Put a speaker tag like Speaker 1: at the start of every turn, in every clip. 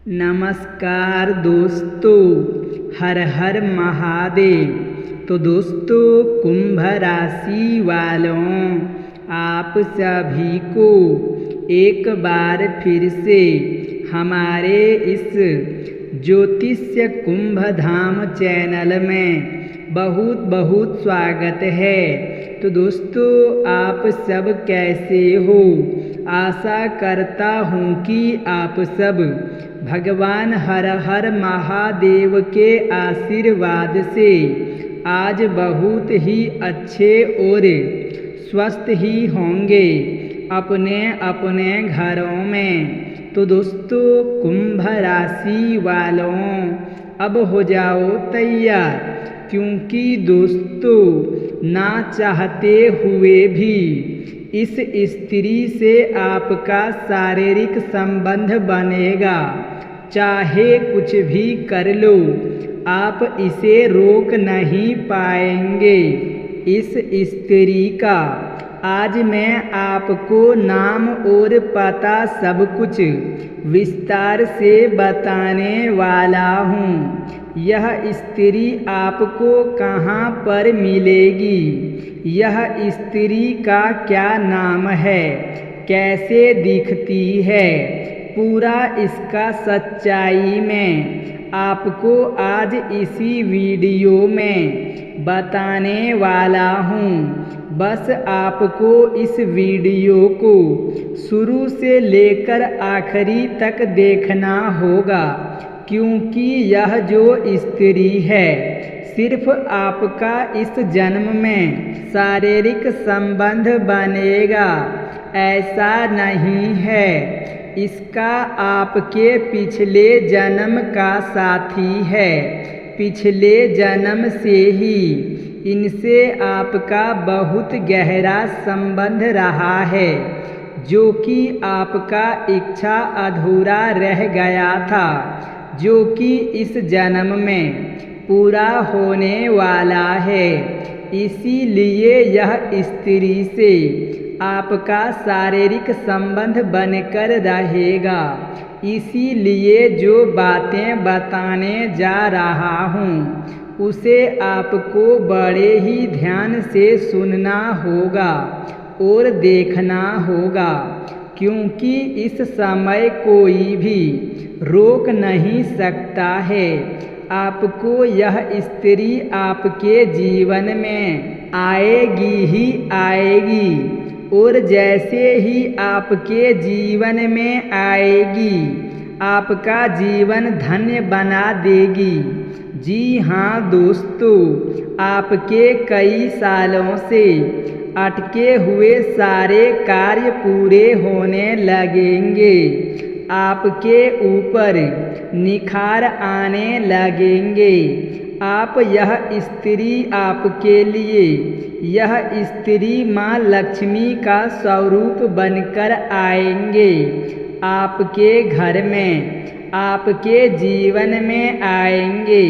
Speaker 1: नमस्कार दोस्तों, हर हर महादेव। तो दोस्तों, कुंभ राशि वालों, आप सभी को एक बार फिर से हमारे इस ज्योतिष्य कुंभ धाम चैनल में बहुत बहुत स्वागत है। तो दोस्तों, आप सब कैसे हो? आशा करता हूँ कि आप सब भगवान हर हर महादेव के आशीर्वाद से आज बहुत ही अच्छे और स्वस्थ ही होंगे अपने अपने घरों में। तो दोस्तों, कुंभ राशि वालों, अब हो जाओ तैयार, क्योंकि दोस्तों, ना चाहते हुए भी इस स्त्री से आपका शारीरिक संबंध बनेगा। चाहे कुछ भी कर लो, आप इसे रोक नहीं पाएंगे। इस स्त्री का आज मैं आपको नाम और पता सब कुछ विस्तार से बताने वाला हूँ। यह स्त्री आपको कहाँ पर मिलेगी, यह स्त्री का क्या नाम है, कैसे दिखती है, पूरा इसका सच्चाई में आपको आज इसी वीडियो में बताने वाला हूँ। बस आपको इस वीडियो को शुरू से लेकर आखिरी तक देखना होगा, क्योंकि यह जो स्त्री है सिर्फ आपका इस जन्म में शारीरिक संबंध बनेगा, ऐसा नहीं है। इसका आपके पिछले जन्म का साथी है। पिछले जन्म से ही इनसे आपका बहुत गहरा संबंध रहा है, जो कि आपका इच्छा अधूरा रह गया था, जो कि इस जन्म में पूरा होने वाला है। इसीलिए यह स्त्री से आपका शारीरिक संबंध बनकर रहेगा। इसीलिए जो बातें बताने जा रहा हूँ उसे आपको बड़े ही ध्यान से सुनना होगा और देखना होगा, क्योंकि इस समय कोई भी रोक नहीं सकता है। आपको यह स्त्री आपके जीवन में आएगी ही आएगी, और जैसे ही आपके जीवन में आएगी आपका जीवन धन्य बना देगी। जी हाँ दोस्तों, आपके कई सालों से अटके हुए सारे कार्य पूरे होने लगेंगे। आपके ऊपर निखार आने लगेंगे। आप यह स्त्री आपके लिए, यह स्त्री माँ लक्ष्मी का स्वरूप बनकर आएंगे। आपके घर में, आपके जीवन में आएंगे।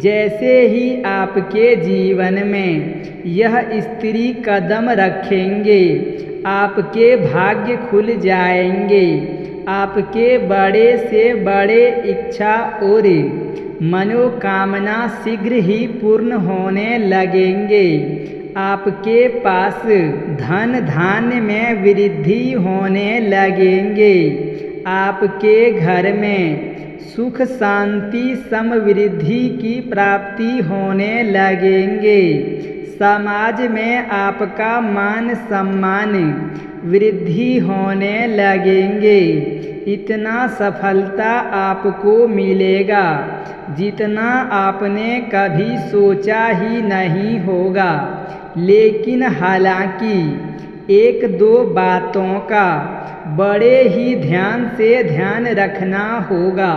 Speaker 1: जैसे ही आपके जीवन में यह स्त्री कदम रखेंगे, आपके भाग्य खुल जाएंगे। आपके बड़े से बड़े इच्छा और मनोकामना शीघ्र ही पूर्ण होने लगेंगे। आपके पास धन धान्य में वृद्धि होने लगेंगे। आपके घर में सुख शांति समृद्धि की प्राप्ति होने लगेंगे। समाज में आपका मान सम्मान वृद्धि होने लगेंगे। इतना सफलता आपको मिलेगा जितना आपने कभी सोचा ही नहीं होगा। लेकिन हालांकि एक दो बातों का बड़े ही ध्यान से ध्यान रखना होगा,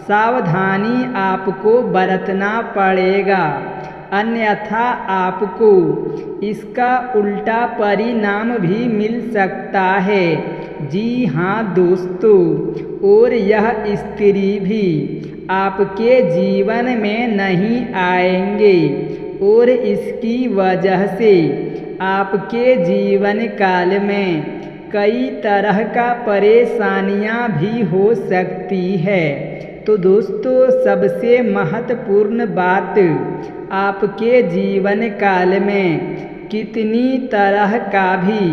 Speaker 1: सावधानी आपको बरतना पड़ेगा, अन्यथा आपको इसका उल्टा परिणाम भी मिल सकता है। जी हाँ दोस्तों, और यह स्त्री भी आपके जीवन में नहीं आएंगे, और इसकी वजह से आपके जीवन काल में कई तरह का परेशानियां भी हो सकती है। तो दोस्तों, सबसे महत्वपूर्ण बात, आपके जीवन काल में कितनी तरह का भी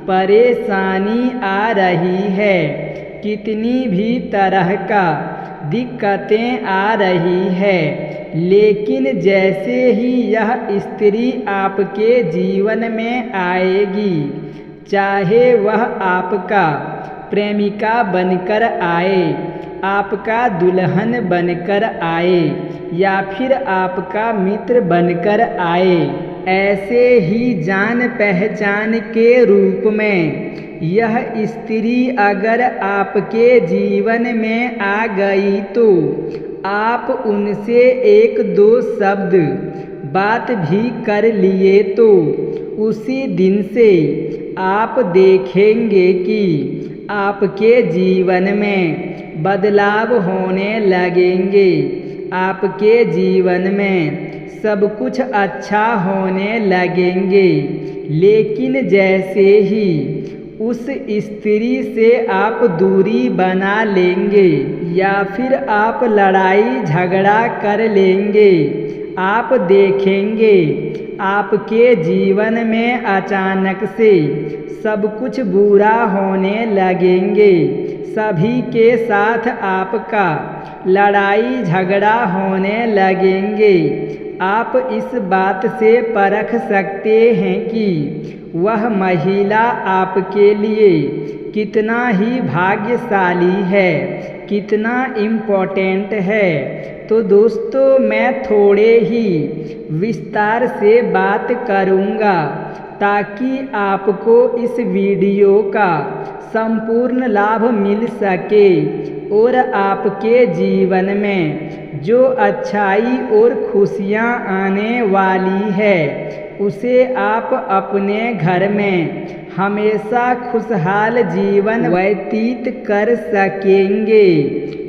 Speaker 1: परेशानी आ रही है, कितनी भी तरह का दिक्कतें आ रही है, लेकिन जैसे ही यह स्त्री आपके जीवन में आएगी, चाहे वह आपका प्रेमिका बनकर आए, आपका दुल्हन बनकर आए या फिर आपका मित्र बनकर आए, ऐसे ही जान पहचान के रूप में यह स्त्री अगर आपके जीवन में आ गई तो आप उनसे एक दो शब्द बात भी कर लिए तो उसी दिन से आप देखेंगे कि आपके जीवन में बदलाव होने लगेंगे, आपके जीवन में सब कुछ अच्छा होने लगेंगे। लेकिन जैसे ही उस स्त्री से आप दूरी बना लेंगे या फिर आप लड़ाई झगड़ा कर लेंगे, आप देखेंगे आपके जीवन में अचानक से सब कुछ बुरा होने लगेंगे, सभी के साथ आपका लड़ाई झगड़ा होने लगेंगे। आप इस बात से परख सकते हैं कि वह महिला आपके लिए कितना ही भाग्यशाली है, कितना इम्पोर्टेंट है। तो दोस्तों, मैं थोड़े ही विस्तार से बात करूँगा ताकि आपको इस वीडियो का संपूर्ण लाभ मिल सके और आपके जीवन में जो अच्छाई और खुशियाँ आने वाली है उसे आप अपने घर में हमेशा खुशहाल जीवन व्यतीत कर सकेंगे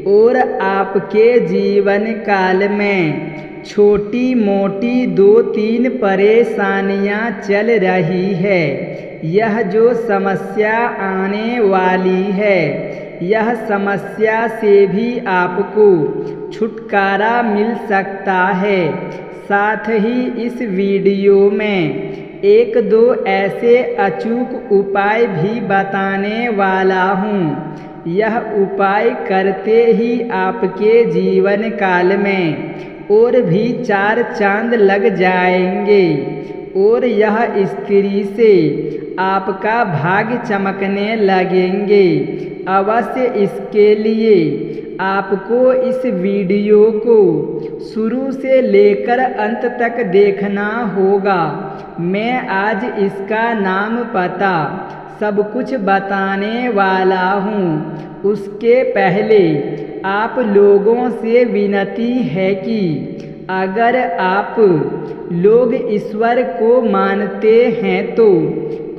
Speaker 1: और आपके जीवन काल में छोटी मोटी 2-3 परेशानियां चल रही है, यह जो समस्या आने वाली है, यह समस्या से भी आपको छुटकारा मिल सकता है। साथ ही इस वीडियो में 1-2 ऐसे अचूक उपाय भी बताने वाला हूँ। यह उपाय करते ही आपके जीवन काल में और भी 4 चांद लग जाएंगे और यह स्त्री से आपका भाग्य चमकने लगेंगे। अवश्य इसके लिए आपको इस वीडियो को शुरू से लेकर अंत तक देखना होगा। मैं आज इसका नाम पता सब कुछ बताने वाला हूँ। उसके पहले आप लोगों से विनती है कि अगर आप लोग ईश्वर को मानते हैं तो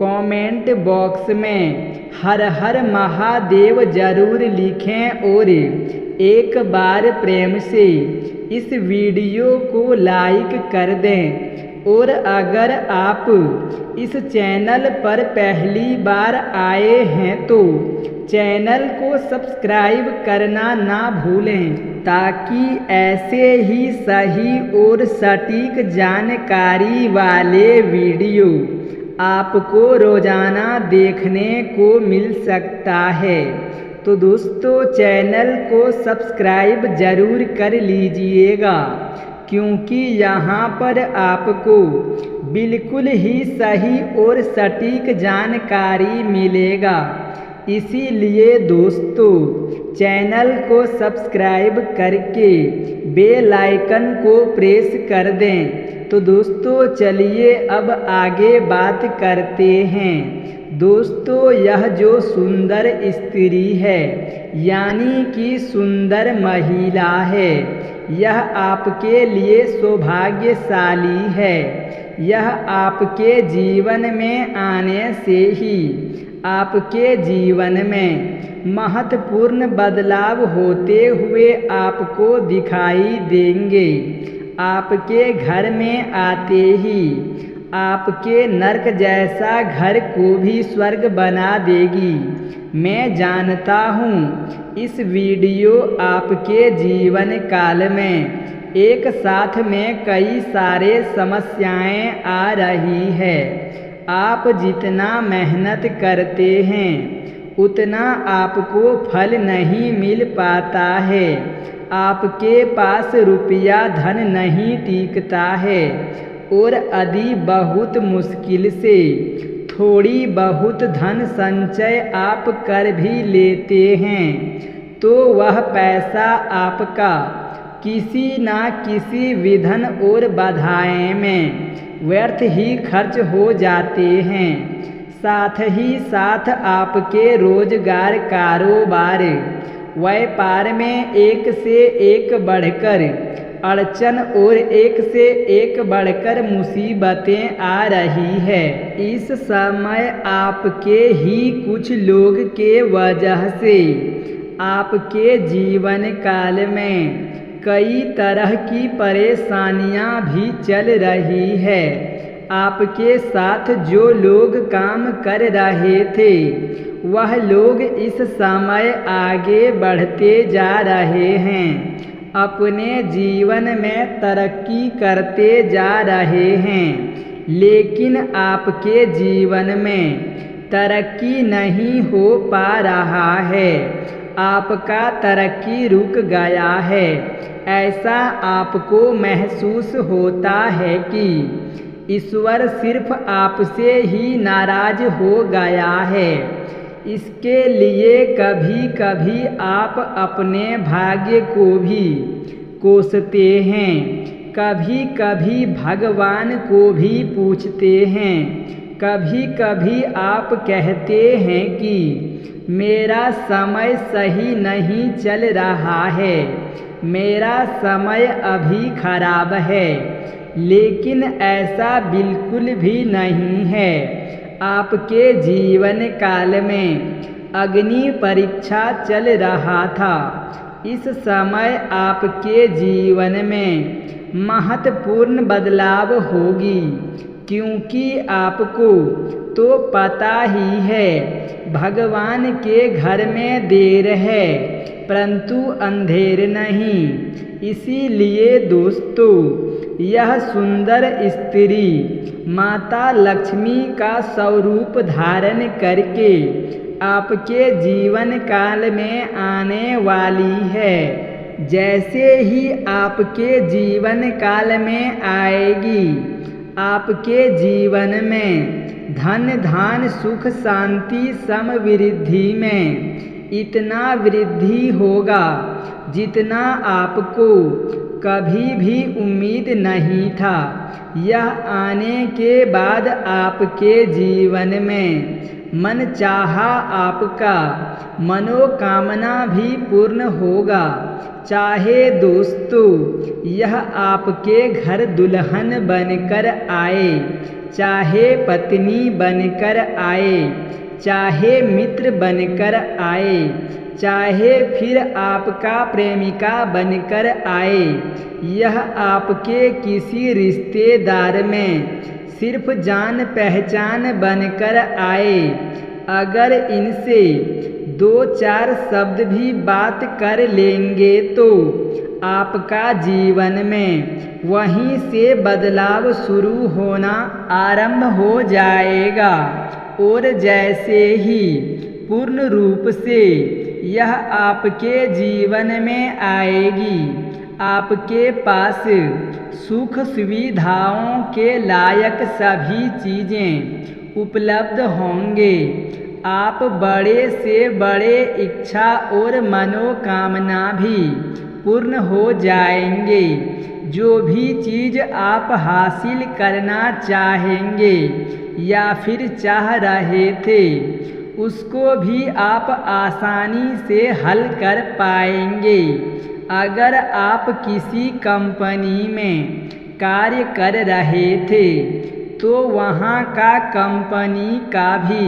Speaker 1: कमेंट बॉक्स में हर हर महादेव जरूर लिखें और एक बार प्रेम से इस वीडियो को लाइक कर दें। और अगर आप इस चैनल पर पहली बार आए हैं तो चैनल को सब्सक्राइब करना ना भूलें ताकि ऐसे ही सही और सटीक जानकारी वाले वीडियो आपको रोजाना देखने को मिल सकता है। तो दोस्तों, चैनल को सब्सक्राइब जरूर कर लीजिएगा क्योंकि यहाँ पर आपको बिल्कुल ही सही और सटीक जानकारी मिलेगा। इसीलिए दोस्तों, चैनल को सब्सक्राइब करके बेल आइकन को प्रेस कर दें। तो दोस्तों, चलिए अब आगे बात करते हैं। दोस्तों, यह जो सुंदर स्त्री है यानी कि सुंदर महिला है, यह आपके लिए सौभाग्यशाली है। यह आपके जीवन में आने से ही आपके जीवन में महत्वपूर्ण बदलाव होते हुए आपको दिखाई देंगे। आपके घर में आते ही आपके नर्क जैसा घर को भी स्वर्ग बना देगी। मैं जानता हूँ इस वीडियो आपके जीवन काल में एक साथ में कई सारे समस्याएं आ रही है। आप जितना मेहनत करते हैं उतना आपको फल नहीं मिल पाता है। आपके पास रुपया धन नहीं टिकता है और यदि बहुत मुश्किल से थोड़ी बहुत धन संचय आप कर भी लेते हैं तो वह पैसा आपका किसी न किसी विघ्न और बाधाएं में व्यर्थ ही खर्च हो जाते हैं। साथ ही साथ आपके रोजगार, कारोबार, व्यापार में एक से एक बढ़कर अड़चन और एक से एक बढ़कर मुसीबतें आ रही है। इस समय आपके ही कुछ लोग के वजह से आपके जीवन काल में कई तरह की परेशानियां भी चल रही है। आपके साथ जो लोग काम कर रहे थे वह लोग इस समय आगे बढ़ते जा रहे हैं, अपने जीवन में तरक्की करते जा रहे हैं, लेकिन आपके जीवन में तरक्की नहीं हो पा रहा है। आपका तरक्की रुक गया है। ऐसा आपको महसूस होता है कि ईश्वर सिर्फ आपसे ही नाराज हो गया है। इसके लिए कभी कभी आप अपने भाग्य को भी कोसते हैं, कभी कभी भगवान को भी पूछते हैं। कभी कभी आप कहते हैं कि मेरा समय सही नहीं चल रहा है, मेरा समय अभी खराब है, लेकिन ऐसा बिल्कुल भी नहीं है। आपके जीवन काल में अग्नि परीक्षा चल रहा था। इस समय आपके जीवन में महत्वपूर्ण बदलाव होगी, क्योंकि आपको तो पता ही है भगवान के घर में देर है परंतु अंधेर नहीं। इसीलिए दोस्तों, यह सुंदर स्त्री माता लक्ष्मी का स्वरूप धारण करके आपके जीवन काल में आने वाली है। जैसे ही आपके जीवन काल में आएगी, आपके जीवन में धन धान सुख शांति समृद्धि में इतना वृद्धि होगा जितना आपको कभी भी उम्मीद नहीं था। यह आने के बाद आपके जीवन में मनचाहा आपका मनोकामना भी पूर्ण होगा। चाहे दोस्तों यह आपके घर दुल्हन बनकर आए, चाहे पत्नी बनकर आए, चाहे मित्र बनकर आए, चाहे फिर आपका प्रेमिका बनकर आए, यह आपके किसी रिश्तेदार में सिर्फ जान पहचान बनकर आए, अगर इनसे दो चार शब्द भी बात कर लेंगे तो आपका जीवन में वहीं से बदलाव शुरू होना आरंभ हो जाएगा। और जैसे ही पूर्ण रूप से यह आपके जीवन में आएगी, आपके पास सुख सुविधाओं के लायक सभी चीज़ें उपलब्ध होंगे। आप बड़े से बड़े इच्छा और मनोकामना भी पूर्ण हो जाएंगे। जो भी चीज़ आप हासिल करना चाहेंगे या फिर चाह रहे थे, उसको भी आप आसानी से हल कर पाएंगे। अगर आप किसी कंपनी में कार्य कर रहे थे तो वहाँ का कंपनी का भी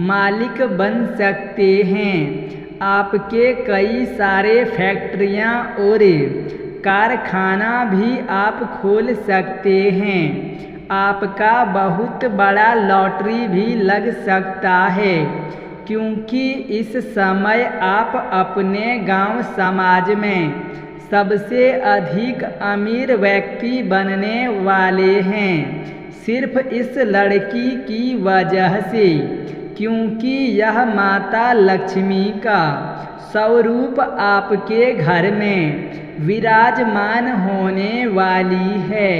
Speaker 1: मालिक बन सकते हैं। आपके कई सारे फैक्ट्रियाँ और कारखाना भी आप खोल सकते हैं। आपका बहुत बड़ा लॉटरी भी लग सकता है, क्योंकि इस समय आप अपने गांव समाज में सबसे अधिक अमीर व्यक्ति बनने वाले हैं, सिर्फ इस लड़की की वजह से, क्योंकि यह माता लक्ष्मी का स्वरूप आपके घर में विराजमान होने वाली है।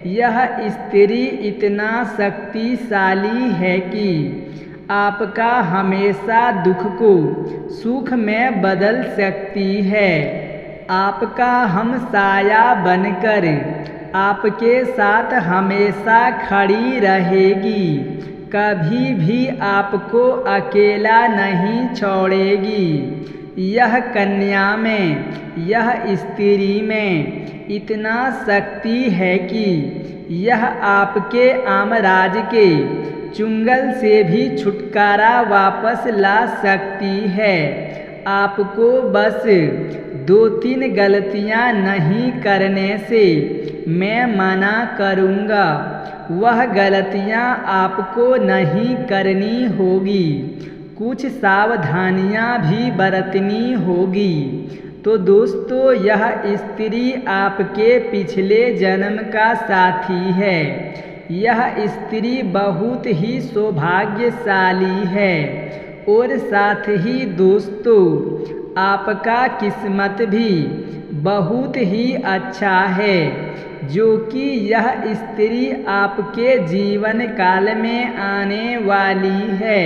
Speaker 1: यह स्त्री इतना शक्तिशाली है कि आपका हमेशा दुख को सुख में बदल सकती है। आपका हमसाया बनकर आपके साथ हमेशा खड़ी रहेगी, कभी भी आपको अकेला नहीं छोड़ेगी। यह कन्या में, यह स्त्री में इतना शक्ति है कि यह आपके आमराज के चुंगल से भी छुटकारा वापस ला सकती है। आपको बस 2-3 गलतियां नहीं करने से मैं मना करूँगा। वह गलतियां आपको नहीं करनी होगी, कुछ सावधानियां भी बरतनी होगी। तो दोस्तों, यह स्त्री आपके पिछले जन्म का साथी है। यह स्त्री बहुत ही सौभाग्यशाली है और साथ ही दोस्तों, आपका किस्मत भी बहुत ही अच्छा है, जो कि यह स्त्री आपके जीवन काल में आने वाली है।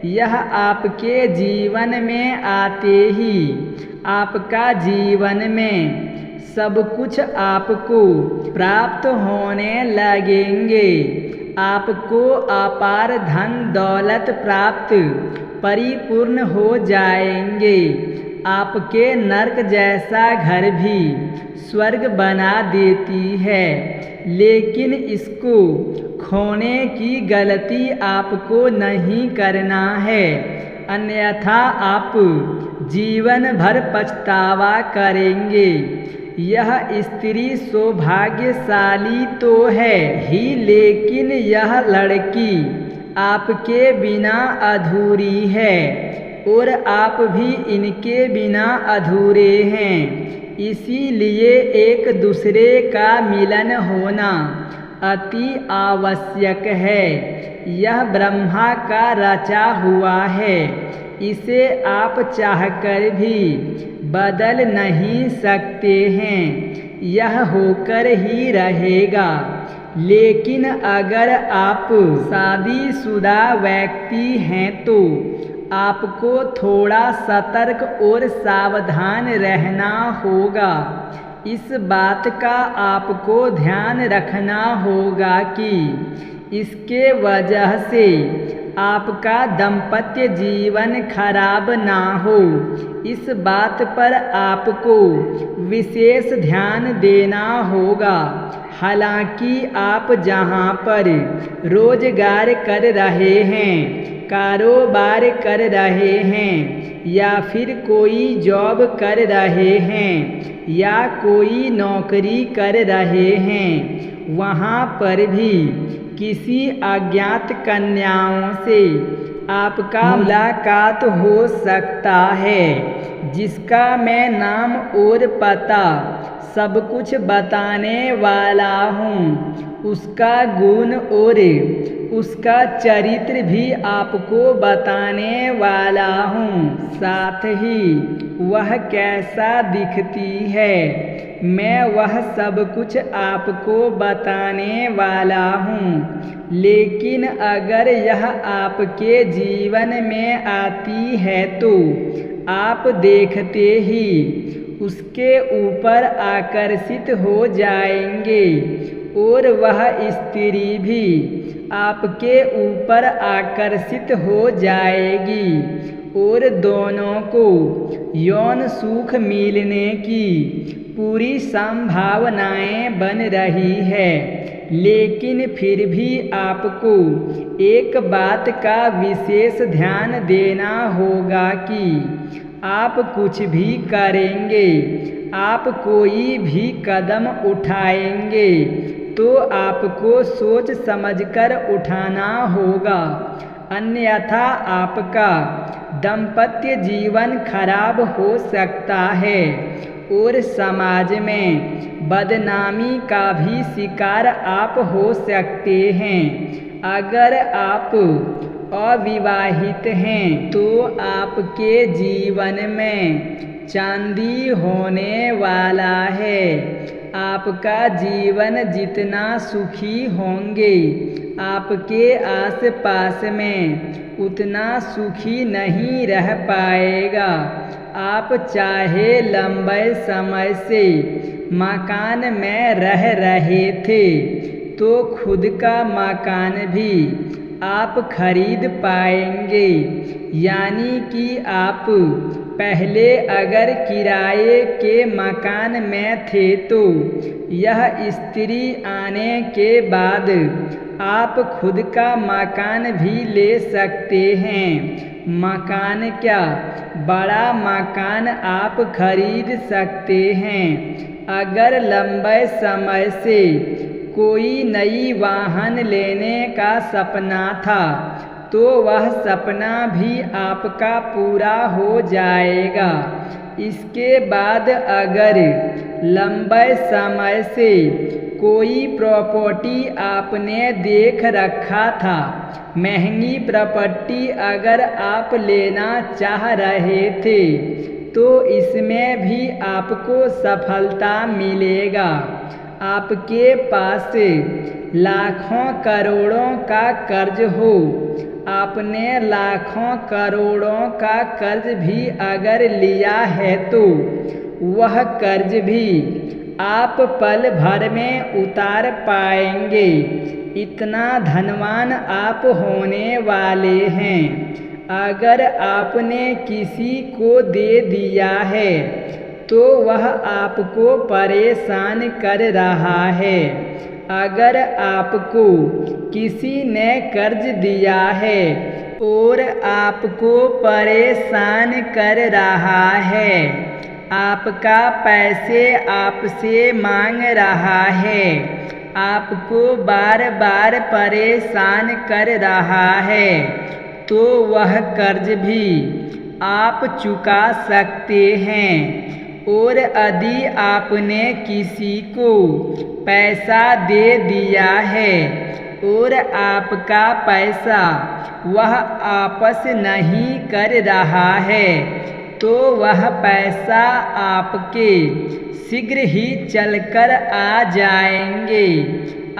Speaker 1: यह आपके जीवन में आते ही आपका जीवन में सब कुछ आपको प्राप्त होने लगेंगे। आपको अपार धन दौलत प्राप्त परिपूर्ण हो जाएंगे। आपके नर्क जैसा घर भी स्वर्ग बना देती है, लेकिन इसको खोने की गलती आपको नहीं करना है, अन्यथा आप जीवन भर पछतावा करेंगे। यह स्त्री सौभाग्यशाली तो है ही, लेकिन यह लड़की आपके बिना अधूरी है और आप भी इनके बिना अधूरे हैं। इसीलिए एक दूसरे का मिलन होना अति आवश्यक है। यह ब्रह्मा का रचा हुआ है, इसे आप चाहकर भी बदल नहीं सकते हैं। यह होकर ही रहेगा। लेकिन अगर आप शादीशुदा व्यक्ति हैं तो आपको थोड़ा सतर्क और सावधान रहना होगा। इस बात का आपको ध्यान रखना होगा कि इसके वजह से आपका दाम्पत्य जीवन खराब ना हो। इस बात पर आपको विशेष ध्यान देना होगा। हालांकि आप जहां पर रोजगार कर रहे हैं, कारोबार कर रहे हैं, या फिर कोई जॉब कर रहे हैं, या कोई नौकरी कर रहे हैं, वहाँ पर भी किसी अज्ञात कन्याओं से आपका मुलाकात हो सकता है, जिसका मैं नाम और पता सब कुछ बताने वाला हूँ। उसका गुण और उसका चरित्र भी आपको बताने वाला हूँ। साथ ही वह कैसा दिखती है, मैं वह सब कुछ आपको बताने वाला हूँ। लेकिन अगर यह आपके जीवन में आती है तो आप देखते ही उसके ऊपर आकर्षित हो जाएंगे और वह स्त्री भी आपके ऊपर आकर्षित हो जाएगी और दोनों को यौन सुख मिलने की पूरी संभावनाएं बन रही है। लेकिन फिर भी आपको एक बात का विशेष ध्यान देना होगा कि आप कुछ भी करेंगे, आप कोई भी कदम उठाएंगे तो आपको सोच समझकर उठाना होगा, अन्यथा आपका दाम्पत्य जीवन खराब हो सकता है और समाज में बदनामी का भी शिकार आप हो सकते हैं। अगर आप अविवाहित हैं तो आपके जीवन में चांदी होने वाला है। आपका जीवन जितना सुखी होंगे, आपके आसपास में उतना सुखी नहीं रह पाएगा। आप चाहे लंबे समय से मकान में रह रहे थे तो खुद का मकान भी आप खरीद पाएंगे। यानी कि आप पहले अगर किराए के मकान में थे तो यह स्त्री आने के बाद आप खुद का मकान भी ले सकते हैं। मकान क्या, बड़ा मकान आप खरीद सकते हैं। अगर लंबे समय से कोई नई वाहन लेने का सपना था तो वह सपना भी आपका पूरा हो जाएगा। इसके बाद अगर लंबे समय से कोई प्रॉपर्टी आपने देख रखा था, महंगी प्रॉपर्टी अगर आप लेना चाह रहे थे तो इसमें भी आपको सफलता मिलेगा। आपके पास लाखों करोड़ों का कर्ज हो, आपने लाखों करोड़ों का कर्ज भी अगर लिया है तो वह कर्ज भी आप पल भर में उतार पाएंगे। इतना धनवान आप होने वाले हैं। अगर आपने किसी को दे दिया है तो वह आपको परेशान कर रहा है। अगर आपको किसी ने कर्ज दिया है और आपको परेशान कर रहा है, आपका पैसे आपसे मांग रहा है, आपको बार बार परेशान कर रहा है, तो वह कर्ज भी आप चुका सकते हैं। और यदि आपने किसी को पैसा दे दिया है और आपका पैसा वह वापस नहीं कर रहा है तो वह पैसा आपके शीघ्र ही चलकर आ जाएंगे।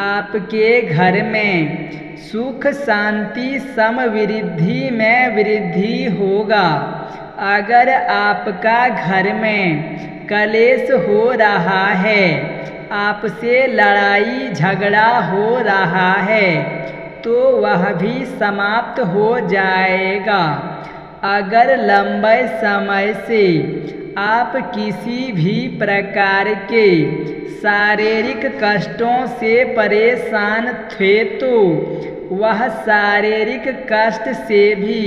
Speaker 1: आपके घर में सुख शांति समृद्धि में वृद्धि होगा। अगर आपका घर में कलेश हो रहा है, आपसे लड़ाई झगड़ा हो रहा है, तो वह भी समाप्त हो जाएगा। अगर लंबे समय से आप किसी भी प्रकार के शारीरिक कष्टों से परेशान थे तो वह शारीरिक कष्ट से भी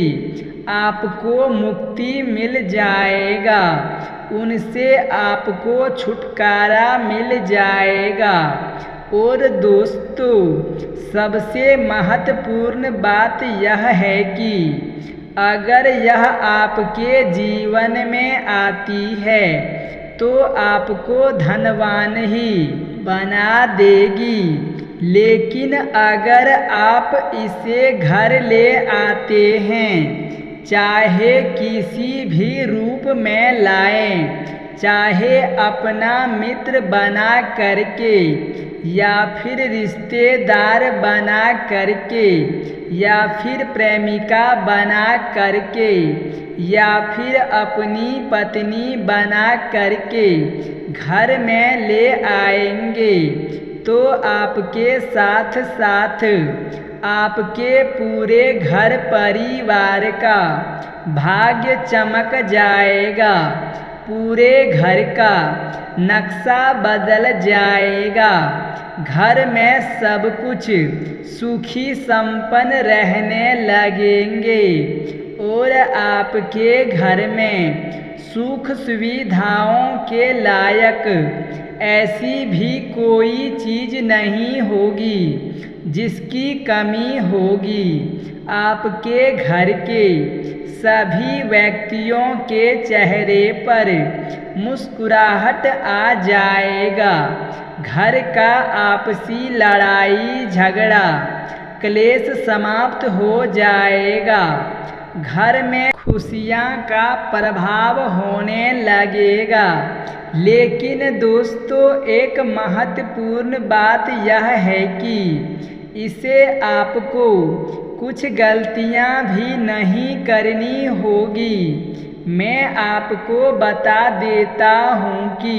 Speaker 1: आपको मुक्ति मिल जाएगा, उनसे आपको छुटकारा मिल जाएगा। और दोस्तों, सबसे महत्वपूर्ण बात यह है कि अगर यह आपके जीवन में आती है तो आपको धनवान ही बना देगी। लेकिन अगर आप इसे घर ले आते हैं, चाहे किसी भी रूप में लाएं, चाहे अपना मित्र बना करके या फिर रिश्तेदार बना करके या फिर प्रेमिका बना करके या फिर अपनी पत्नी बना करके घर में ले आएंगे तो आपके साथ साथ आपके पूरे घर परिवार का भाग्य चमक जाएगा, पूरे घर का नक्शा बदल जाएगा। घर में सब कुछ सुखी संपन्न रहने लगेंगे और आपके घर में सुख सुविधाओं के लायक ऐसी भी कोई चीज़ नहीं होगी जिसकी कमी होगी। आपके घर के सभी व्यक्तियों के चेहरे पर मुस्कुराहट आ जाएगा। घर का आपसी लड़ाई झगड़ा क्लेश समाप्त हो जाएगा। घर में खुशियाँ का प्रभाव होने लगेगा। लेकिन दोस्तों, एक महत्वपूर्ण बात यह है कि इसे आपको कुछ गलतियाँ भी नहीं करनी होगी। मैं आपको बता देता हूँ कि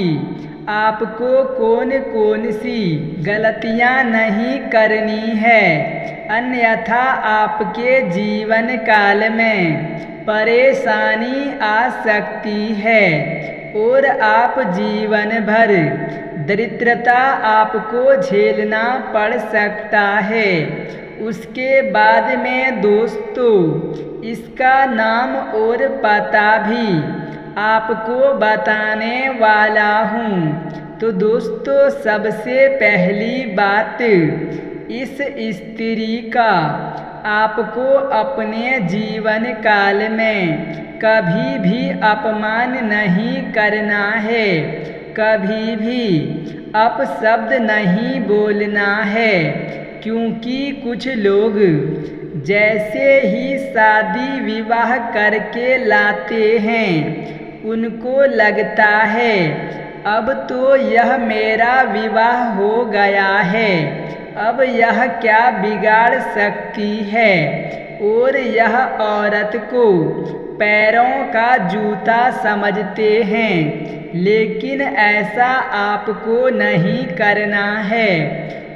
Speaker 1: आपको कौन कौन सी गलतियाँ नहीं करनी है, अन्यथा आपके जीवन काल में परेशानी आ सकती है और आप जीवन भर दरिद्रता आपको झेलना पड़ सकता है। उसके बाद में दोस्तों, इसका नाम और पता भी आपको बताने वाला हूँ। तो दोस्तों, सबसे पहली बात, इस स्त्री का आपको अपने जीवन काल में कभी भी अपमान नहीं करना है, कभी भी अपशब्द नहीं बोलना है। क्योंकि कुछ लोग जैसे ही शादी विवाह करके लाते हैं, उनको लगता है अब तो यह मेरा विवाह हो गया है, अब यह क्या बिगाड़ सकती है, और यह औरत को पैरों का जूता समझते हैं। लेकिन ऐसा आपको नहीं करना है,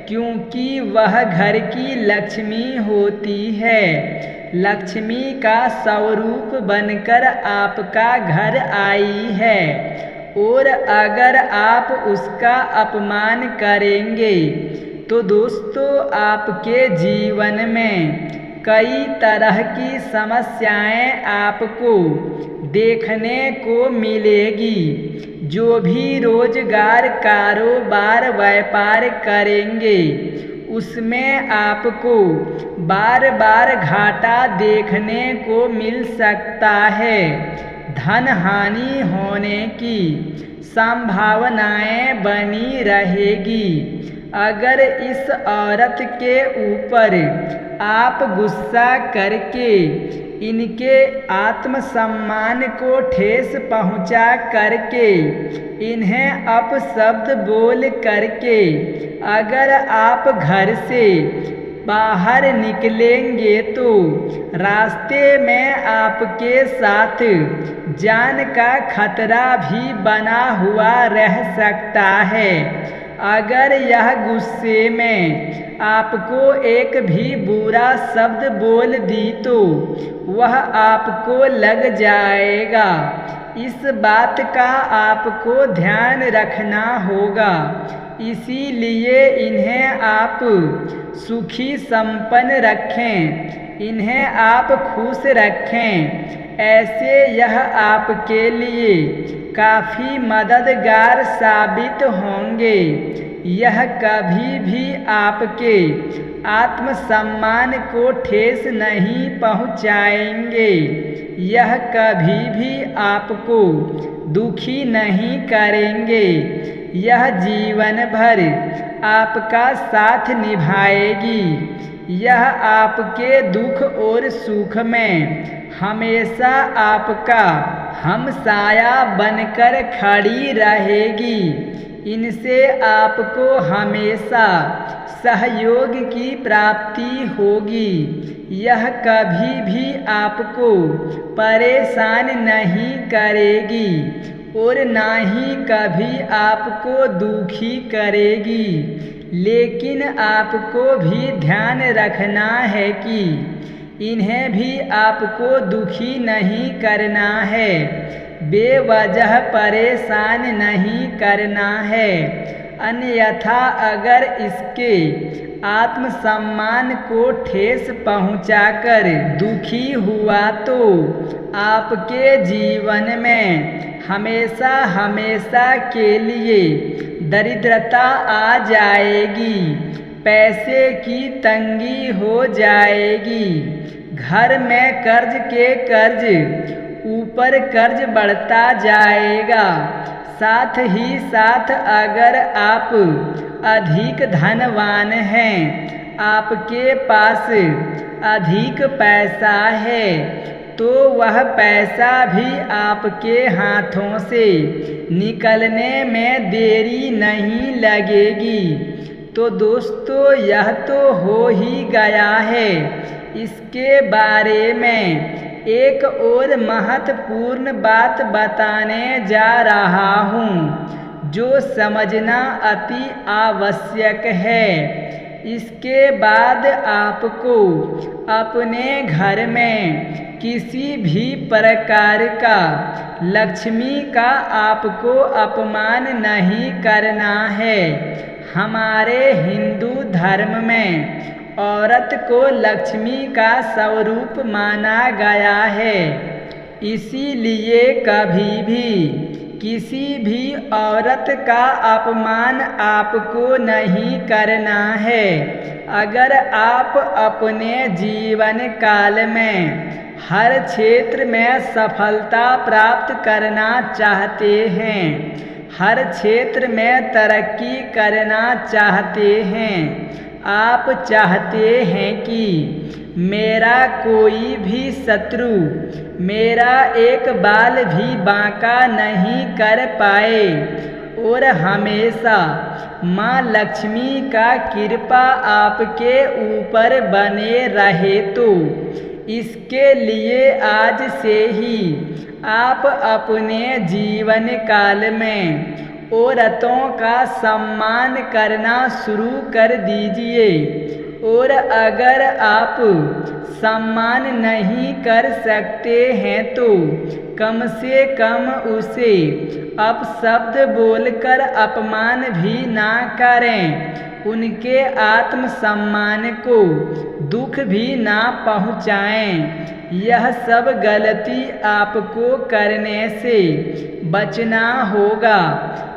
Speaker 1: क्योंकि वह घर की लक्ष्मी होती है। लक्ष्मी का स्वरूप बनकर आपका घर आई है, और अगर आप उसका अपमान करेंगे तो दोस्तों, आपके जीवन में कई तरह की समस्याएं आपको देखने को मिलेगी। जो भी रोजगार, कारोबार, व्यापार करेंगे, उसमें आपको बार बार घाटा देखने को मिल सकता है। धन हानि होने की संभावनाएं बनी रहेगी। अगर इस औरत के ऊपर आप गुस्सा करके इनके आत्मसम्मान को ठेस पहुंचा करके, इन्हें अपशब्द बोल करके अगर आप घर से बाहर निकलेंगे तो रास्ते में आपके साथ जान का खतरा भी बना हुआ रह सकता है। अगर यह गुस्से में आपको एक भी बुरा शब्द बोल दी तो वह आपको लग जाएगा। इस बात का आपको ध्यान रखना होगा। इसीलिए इन्हें आप सुखी संपन्न रखें, इन्हें आप खुश रखें। ऐसे यह आपके लिए काफ़ी मददगार साबित होंगे। यह कभी भी आपके आत्मसम्मान को ठेस नहीं पहुंचाएंगे। यह कभी भी आपको दुखी नहीं करेंगे। यह जीवन भर आपका साथ निभाएगी। यह आपके दुख और सुख में हमेशा आपका हमसाया बनकर खड़ी रहेगी। इनसे आपको हमेशा सहयोग की प्राप्ति होगी। यह कभी भी आपको परेशान नहीं करेगी और ना ही कभी आपको दुखी करेगी। लेकिन आपको भी ध्यान रखना है कि इन्हें भी आपको दुखी नहीं करना है, बेवजह परेशान नहीं करना है। अन्यथा अगर इसके आत्मसम्मान को ठेस पहुंचाकर दुखी हुआ तो आपके जीवन में हमेशा हमेशा के लिए दरिद्रता आ जाएगी, पैसे की तंगी हो जाएगी, घर में कर्ज के कर्ज ऊपर कर्ज बढ़ता जाएगा। साथ ही साथ अगर आप अधिक धनवान हैं, आपके पास अधिक पैसा है, तो वह पैसा भी आपके हाथों से निकलने में देरी नहीं लगेगी। तो दोस्तों यह तो हो ही गया है। इसके बारे में एक और महत्वपूर्ण बात बताने जा रहा हूँ जो समझना अति आवश्यक है। इसके बाद आपको अपने घर में किसी भी प्रकार का लक्ष्मी का आपको अपमान नहीं करना है। हमारे हिंदू धर्म में औरत को लक्ष्मी का स्वरूप माना गया है। इसीलिए कभी भी किसी भी औरत का अपमान आपको नहीं करना है। अगर आप अपने जीवन काल में हर क्षेत्र में सफलता प्राप्त करना चाहते हैं, हर क्षेत्र में तरक्की करना चाहते हैं, आप चाहते हैं कि मेरा कोई भी शत्रु मेरा एक बाल भी बांका नहीं कर पाए और हमेशा माँ लक्ष्मी का कृपा आपके ऊपर बने रहे, तो इसके लिए आज से ही आप अपने जीवन काल में औरतों का सम्मान करना शुरू कर दीजिए। और अगर आप सम्मान नहीं कर सकते हैं तो कम से कम उसे अपशब्द बोलकर अपमान भी ना करें, उनके आत्मसम्मान को दुख भी ना पहुँचाएं। यह सब गलती आपको करने से बचना होगा,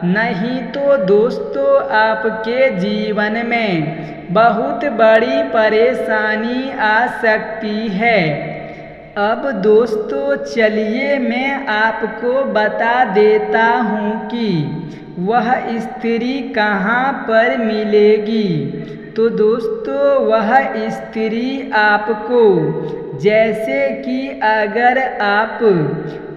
Speaker 1: नहीं तो दोस्तों आपके जीवन में बहुत बड़ी परेशानी आ सकती है। अब दोस्तों चलिए मैं आपको बता देता हूँ कि वह स्त्री कहाँ पर मिलेगी। तो दोस्तों वह स्त्री आपको, जैसे कि अगर आप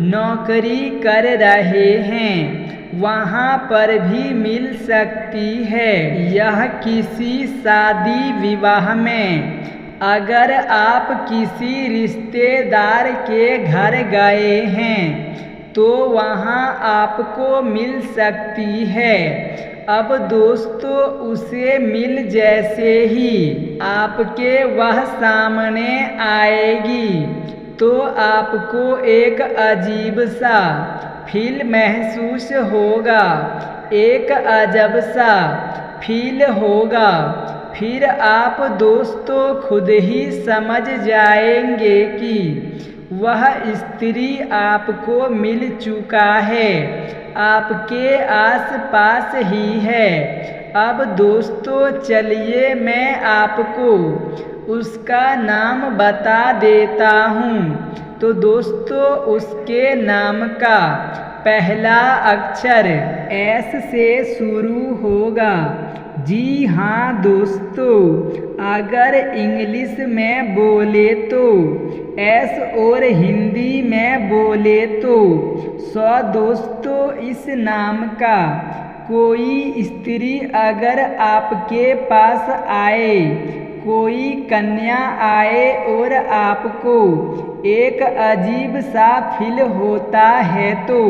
Speaker 1: नौकरी कर रहे हैं वहाँ पर भी मिल सकती है। यह किसी शादी विवाह में अगर आप किसी रिश्तेदार के घर गए हैं तो वहाँ आपको मिल सकती है। अब दोस्तों उसे मिल जैसे ही आपके वह सामने आएगी तो आपको एक अजीब सा फील महसूस होगा, एक अजब सा फील होगा। फिर आप दोस्तों खुद ही समझ जाएंगे कि वह स्त्री आपको मिल चुका है, आपके आसपास ही है। अब दोस्तों चलिए मैं आपको उसका नाम बता देता हूँ। तो दोस्तों उसके नाम का पहला अक्षर एस से शुरू होगा। जी हाँ दोस्तों, अगर इंग्लिश में बोले तो एस और हिंदी में बोले तो दोस्तों इस नाम का कोई स्त्री अगर आपके पास आए, कोई कन्या आए और आपको एक अजीब सा फील होता है तो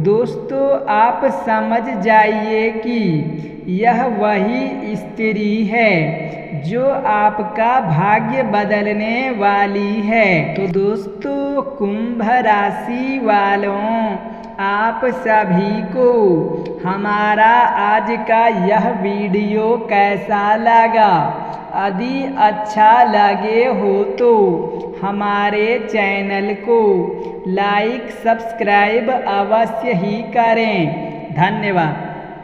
Speaker 1: दोस्तों आप समझ जाइए कि यह वही स्त्री है जो आपका भाग्य बदलने वाली है। तो दोस्तों कुंभ राशि वालों, आप सभी को हमारा आज का यह वीडियो कैसा लगा। यदि अच्छा लगे हो तो हमारे चैनल को लाइक सब्सक्राइब अवश्य ही करें। धन्यवाद।